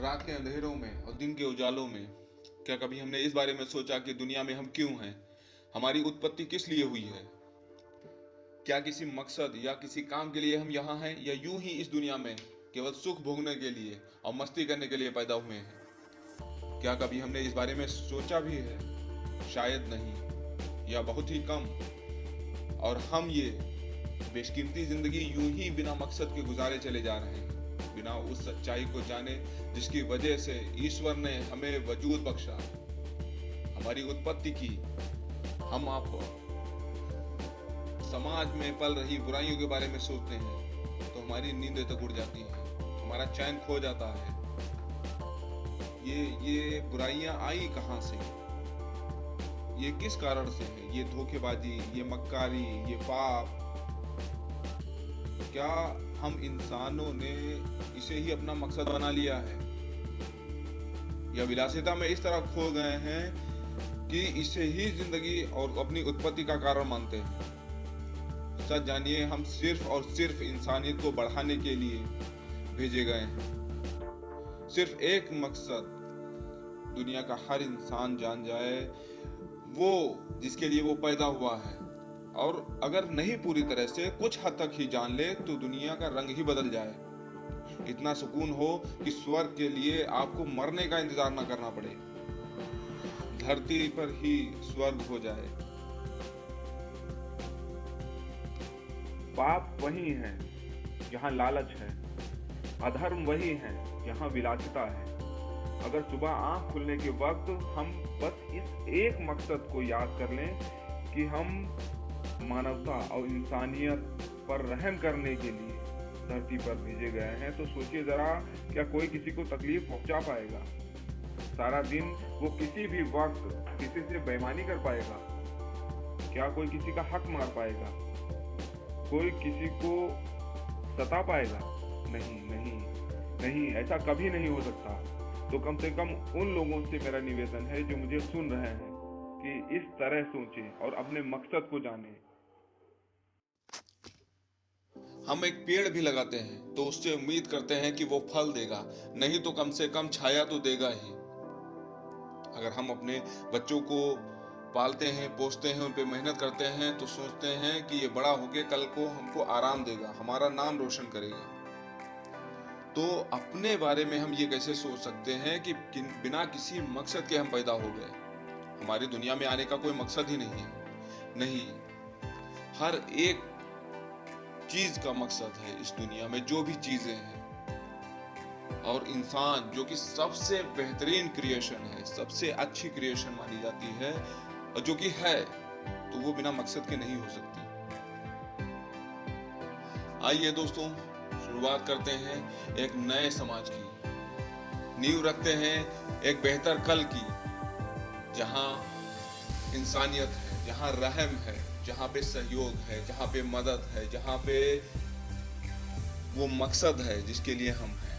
रात के अंधेरों में और दिन के उजालों में क्या कभी हमने इस बारे में सोचा कि दुनिया में हम क्यों हैं? हमारी उत्पत्ति किस लिए हुई है? क्या किसी मकसद या किसी काम के लिए हम यहाँ हैं, या यूं ही इस दुनिया में केवल सुख भोगने के लिए और मस्ती करने के लिए पैदा हुए हैं? क्या कभी हमने इस बारे में सोचा भी है? शायद नहीं, या बहुत ही कम। और हम ये बेशकीमती जिंदगी यूं ही बिना मकसद के गुजारे चले जा रहे हैं, बिना उस सच्चाई को जाने जिसकी वजह से ईश्वर ने हमें वजूद बख्शा, हमारी उत्पत्ति की। हम आप समाज में पल रही बुराइयों के बारे में सोचते हैं तो हमारी नींदें तक उड़ जाती हैं, हमारा चैन खो जाता है। ये बुराइयां आई कहां से? ये किस कारण से है? ये धोखेबाजी, ये मक्कारी, ये पाप, क्या हम इंसानों ने इसे ही अपना मकसद बना लिया है, या विलासिता में इस तरह खो गए हैं कि इसे ही जिंदगी और अपनी उत्पत्ति का कारण मानते हैं? सच जानिए, हम सिर्फ और सिर्फ इंसानियत को बढ़ाने के लिए भेजे गए हैं। सिर्फ एक मकसद, दुनिया का हर इंसान जान जाए वो जिसके लिए वो पैदा हुआ है, और अगर नहीं पूरी तरह से कुछ हद तक ही जान ले तो दुनिया का रंग ही बदल जाए। इतना सुकून हो कि स्वर्ग के लिए आपको मरने का इंतजार न करना पड़े, धरती पर ही स्वर्ग हो जाए। पाप वही है जहाँ लालच है, अधर्म वही है जहाँ विलासिता है। अगर सुबह आंख खुलने के वक्त हम बस इस एक मकसद को याद कर लें कि हम मानवता और इंसानियत पर रहम करने के लिए धरती पर भेजे गए हैं, तो सोचिए जरा, क्या कोई किसी को तकलीफ पहुंचा पाएगा? सारा दिन वो किसी भी वक्त किसी से बेईमानी कर पाएगा? क्या कोई किसी का हक मार पाएगा? कोई किसी को सता पाएगा? नहीं नहीं नहीं, ऐसा कभी नहीं हो सकता। तो कम से कम उन लोगों से मेरा निवेदन है जो मुझे सुन रहे हैं कि इस तरह सोचें और अपने मकसद को जानें। हम एक पेड़ भी लगाते हैं तो उससे उम्मीद करते हैं कि वो फल देगा, नहीं तो कम से कम छाया तो देगा ही। अगर हम अपने बच्चों को पालते हैं, पोसते हैं, उन पे मेहनत करते हैं तो सोचते हैं कि ये बड़ा होके कल को हमको आराम देगा, हमारा नाम रोशन करेगा। तो अपने बारे में हम ये कैसे सोच सकते हैं कि बिना किसी मकसद के हम पैदा हो गए? हमारी दुनिया में आने का कोई मकसद ही नहीं है। नहीं, हर एक चीज का मकसद है इस दुनिया में, जो भी चीजें हैं। और इंसान जो कि सबसे बेहतरीन क्रिएशन है, सबसे अच्छी क्रिएशन मानी जाती है, और जो कि है, तो वो बिना मकसद के नहीं हो सकती। आइए दोस्तों, शुरुआत करते हैं एक नए समाज की, नींव रखते हैं एक बेहतर कल की, जहां इंसानियत है, जहां रहम है, जहां पे सहयोग है, जहां पे मदद है, जहां पे वो मकसद है जिसके लिए हम हैं।